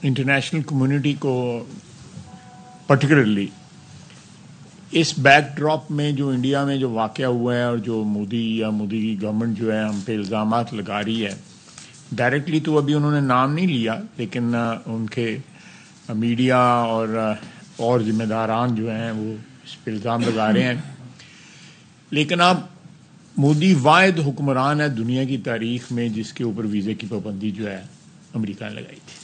International community کو particularly اس back drop میں جو انڈیا میں جو واقعہ ہوا ہے اور جو مودی کی گورنمنٹ جو ہے ہم پہ الزامات لگا رہی ہے، ڈائریکٹلی تو ابھی انہوں نے نام نہیں لیا، لیکن ان کے میڈیا اور ذمہ داران جو ہیں وہ اس پہ الزام لگا رہے ہیں. لیکن اب مودی واحد حکمران ہے دنیا کی تاریخ میں جس کے اوپر ویزے کی پابندی جو ہے امریکہ نے لگائی تھی،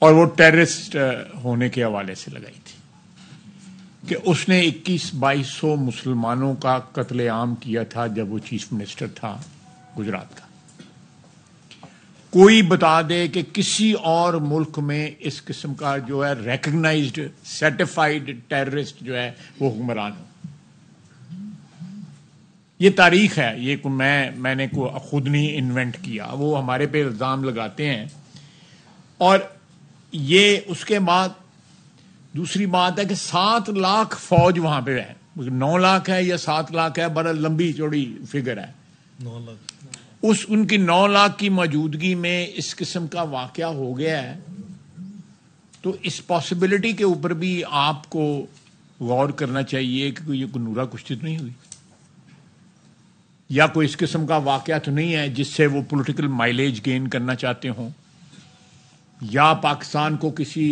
اور وہ ٹیررسٹ ہونے کے حوالے سے لگائی تھی کہ اس نے 2100-2200 مسلمانوں کا قتل عام کیا تھا جب وہ چیف منسٹر تھا گجرات کا. کوئی بتا دے کہ کسی اور ملک میں اس قسم کا جو ہے ریکگنائزڈ سرٹیفائڈ ٹیررسٹ جو ہے وہ حکمران ہو. یہ تاریخ ہے، یہ میں نے خود نہیں انوینٹ کیا، وہ ہمارے پہ الزام لگاتے ہیں. اور یہ اس کے بعد دوسری بات ہے کہ 7 لاکھ فوج وہاں پہ ہے. 9 لاکھ ہے یا 7 لاکھ ہے، بڑا لمبی چوڑی فگر ہے. 9 لاکھ ان کی 9 لاکھ کی موجودگی میں اس قسم کا واقعہ ہو گیا ہے. تو اس پاسبلٹی کے اوپر بھی آپ کو غور کرنا چاہیے کہ یہ کوئی نورا کشتی تو نہیں ہوئی، یا کوئی اس قسم کا واقعہ تو نہیں ہے جس سے وہ پولیٹیکل مائلیج گین کرنا چاہتے ہوں، یا پاکستان کو کسی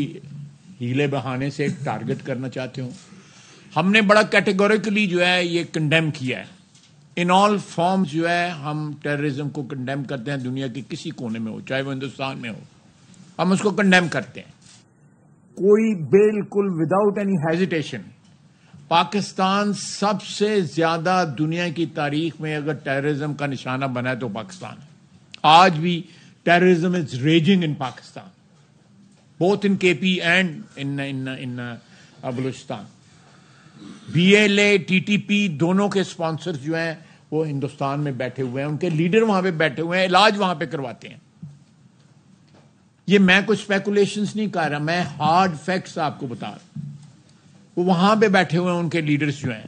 ہیلے بہانے سے ٹارگٹ کرنا چاہتے ہوں. ہم نے بڑا کیٹیگوریکلی جو ہے یہ کنڈیم کیا ہے. ان آل فارمز جو ہے ہم ٹیررزم کو کنڈیم کرتے ہیں، دنیا کے کسی کونے میں ہو، چاہے وہ ہندوستان میں ہو، ہم اس کو کنڈیم کرتے ہیں. کوئی بالکل وداؤٹ اینی ہیزیٹیشن. پاکستان سب سے زیادہ دنیا کی تاریخ میں اگر ٹیررزم کا نشانہ بنا ہے تو پاکستان ہے. آج بھی terrorism is raging in Pakistan, both in K P and in Balochistan. BLA TTP دونوں کے اسپانسر جو ہیں وہ ہندوستان میں بیٹھے ہوئے ہیں، ان کے لیڈر وہاں پہ بیٹھے ہوئے ہیں، علاج وہاں پہ کرواتے ہیں. یہ میں کوئی اسپیکولیشنز نہیں کر رہا، میں ہارڈ فیکٹس آپ کو بتا رہا ہوں. وہ وہاں پہ بیٹھے ہوئے ہیں، ان کے لیڈرز جو ہیں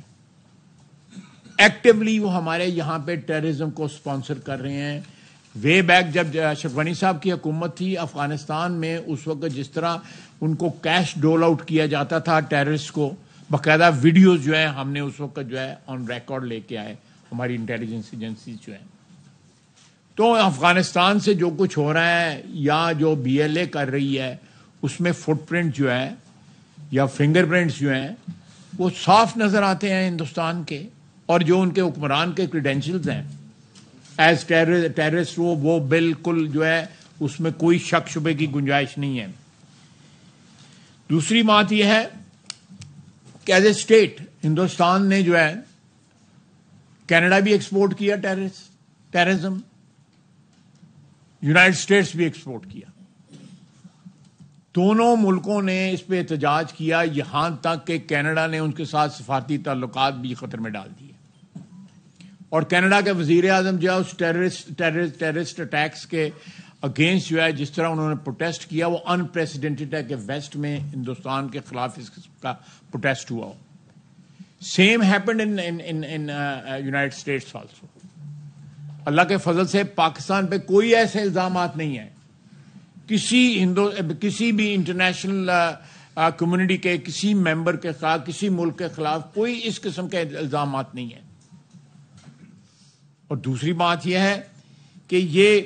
ایکٹیولی وہ ہمارے یہاں پہ ٹیررزم کو اسپانسر کر رہے ہیں. وے بیک جب اشرف غنی صاحب کی حکومت تھی افغانستان میں، اس وقت جس طرح ان کو کیش ڈول آؤٹ کیا جاتا تھا ٹیررسٹ کو، باقاعدہ ویڈیوز جو ہیں ہم نے اس وقت جو ہے آن ریکارڈ لے کے آئے، ہماری انٹیلیجنس ایجنسیز جو ہیں. تو افغانستان سے جو کچھ ہو رہا ہے یا جو BLA کر رہی ہے اس میں فٹ پرنٹ جو ہے یا فنگر پرنٹس جو ہیں وہ صاف نظر آتے ہیں ہندوستان کے، اور جو ان کے حکمران کے کریڈینشلز ہیں ایز ٹیررسٹ وہ بالکل جو ہے اس میں کوئی شک شبے کی گنجائش نہیں ہے. دوسری بات یہ ہے کہ ایز اے اسٹیٹ ہندوستان نے جو ہے کینیڈا بھی ایکسپورٹ کیا ٹیررزم، یونائٹڈ اسٹیٹس بھی ایکسپورٹ کیا. دونوں ملکوں نے اس پہ احتجاج کیا، یہاں تک کہ کینیڈا نے ان کے ساتھ سفارتی تعلقات بھی خطر میں ڈال دیے. اور کینیڈا کے وزیر اعظم جو ہے اس ٹیررسٹ اٹیکس کے اگینسٹ جو ہے جس طرح انہوں نے پروٹیسٹ کیا وہ انپریسیڈنٹڈ ہے کہ ویسٹ میں ہندوستان کے خلاف اس قسم کا پروٹیسٹ ہوا ہو. Same happened in United States also. اللہ کے فضل سے پاکستان پہ کوئی ایسے الزامات نہیں ہیں کسی بھی انٹرنیشنل کمیونٹی کے کسی ممبر کے خلاف، کسی ملک کے خلاف کوئی اس قسم کے الزامات نہیں ہیں. اور دوسری بات یہ ہے کہ یہ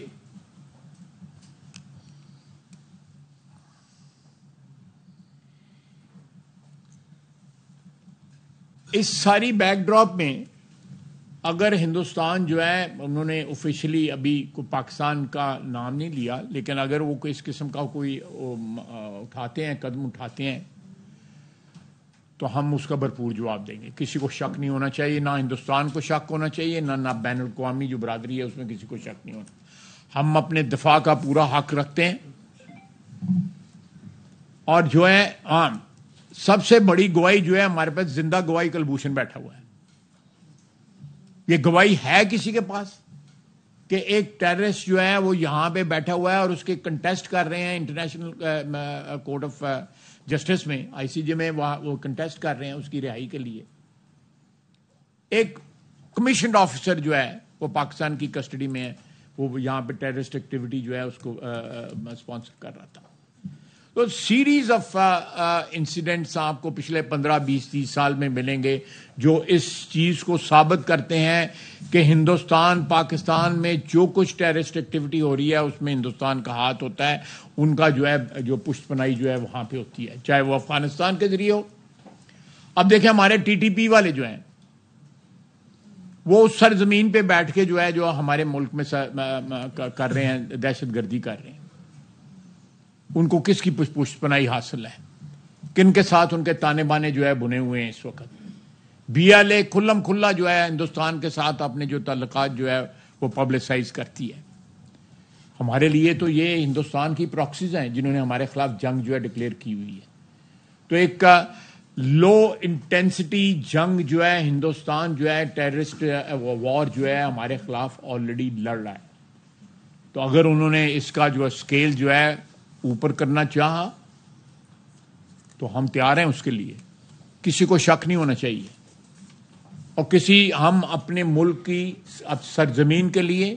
اس ساری بیک ڈراپ میں اگر ہندوستان جو ہے انہوں نے آفیشلی ابھی کوئی پاکستان کا نام نہیں لیا، لیکن اگر وہ اس قسم کا کوئی اٹھاتے ہیں، قدم اٹھاتے ہیں، تو ہم اس کا بھرپور جواب دیں گے. کسی کو شک نہیں ہونا چاہیے، نہ ہندوستان کو شک ہونا چاہیے، نہ بین الاقوامی جو برادری ہے اس میں کسی کو شک نہیں ہونا. ہم اپنے دفاع کا پورا حق رکھتے ہیں. اور جو ہے سب سے بڑی گواہی جو ہے ہمارے پاس زندہ گواہی کلبھوشن بیٹھا ہوا ہے. یہ گواہی ہے کسی کے پاس کہ ایک ٹیررسٹ جو ہے وہ یہاں پہ بیٹھا ہوا ہے اور اس کے کنٹیسٹ کر رہے ہیں انٹرنیشنل کورٹ آف جسٹس میں، ICJ میں وہ کنٹیسٹ کر رہے ہیں اس کی رہائی کے لیے. ایک کمیشنڈ آفیسر جو ہے وہ پاکستان کی کسٹڈی میں ہے، وہ یہاں پہ ٹیررسٹ ایکٹیویٹی جو ہے اس کو اسپانسر کر رہا تھا. تو سیریز آف انسیڈنٹس آپ کو پچھلے 15 20 30 سال میں ملیں گے جو اس چیز کو ثابت کرتے ہیں کہ ہندوستان پاکستان میں جو کچھ ٹیررسٹ ایکٹیویٹی ہو رہی ہے اس میں ہندوستان کا ہاتھ ہوتا ہے. ان کا جو ہے جو پشت پناہی جو ہے وہاں پہ ہوتی ہے, چاہے وہ افغانستان کے ذریعے ہو. اب دیکھیں ہمارے ٹی ٹی پی والے جو ہیں وہ سرزمین پہ بیٹھ کے جو ہے جو ہمارے ملک میں کر رہے ہیں, دہشت گردی کر رہے ہیں. ان کو کس کی پشت پناہی حاصل ہے؟ کن کے ساتھ ان کے تانے بانے جو ہے بنے ہوئے ہیں اس وقت؟ بی ایل اے کھلم کھلا جو ہے ہندوستان کے ساتھ اپنے جو تعلقات جو ہے وہ پبلسائز کرتی ہے. ہمارے لیے تو یہ ہندوستان کی پراکسیز ہیں جنہوں نے ہمارے خلاف جنگ جو ہے ڈکلیئر کی ہوئی ہے. تو ایک لو انٹینسٹی جنگ جو ہے ہندوستان جو ہے ٹیررسٹ وار جو ہے ہمارے خلاف آلریڈی لڑ رہا ہے. تو اگر انہوں نے اس کا جو اسکیل جو ہے اوپر کرنا چاہا تو ہم تیار ہیں اس کے لیے, کسی کو شک نہیں ہونا چاہیے. اور ہم اپنے ملک کی سرزمین کے لیے,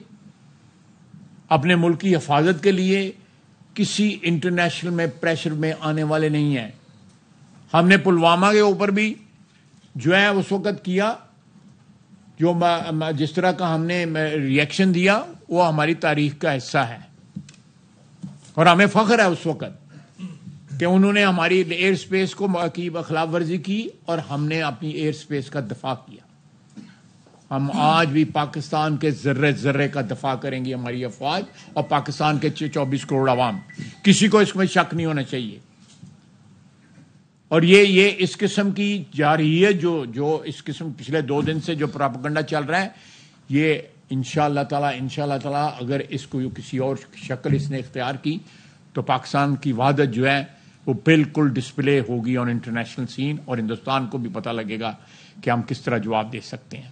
اپنے ملک کی حفاظت کے لیے کسی انٹرنیشنل میں پریشر میں آنے والے نہیں ہیں. ہم نے پلوامہ کے اوپر بھی جو ہے اس وقت کیا, جو جس طرح کا ہم نے ریئیکشن دیا وہ ہماری تاریخ کا حصہ ہے. اور ہمیں فخر ہے اس وقت کہ انہوں نے ہماری ایئر سپیس کی خلاف ورزی کی اور ہم نے اپنی ایئر سپیس کا دفاع کیا. ہم آج بھی پاکستان کے ذرے ذرے کا دفاع کریں گی, ہماری افواج اور پاکستان کے 24 کروڑ عوام. کسی کو اس میں شک نہیں ہونا چاہیے. اور یہ اس قسم کی جاری ہے جو اس قسم پچھلے 2 دن سے جو پراپیگنڈا چل رہا ہے, یہ انشاءاللہ تعالی اگر اس کو کسی اور شکل اس نے اختیار کی تو پاکستان کی وحدت جو ہے وہ بالکل ڈسپلے ہوگی آن انٹرنیشنل سین, اور ہندوستان کو بھی پتہ لگے گا کہ ہم کس طرح جواب دے سکتے ہیں.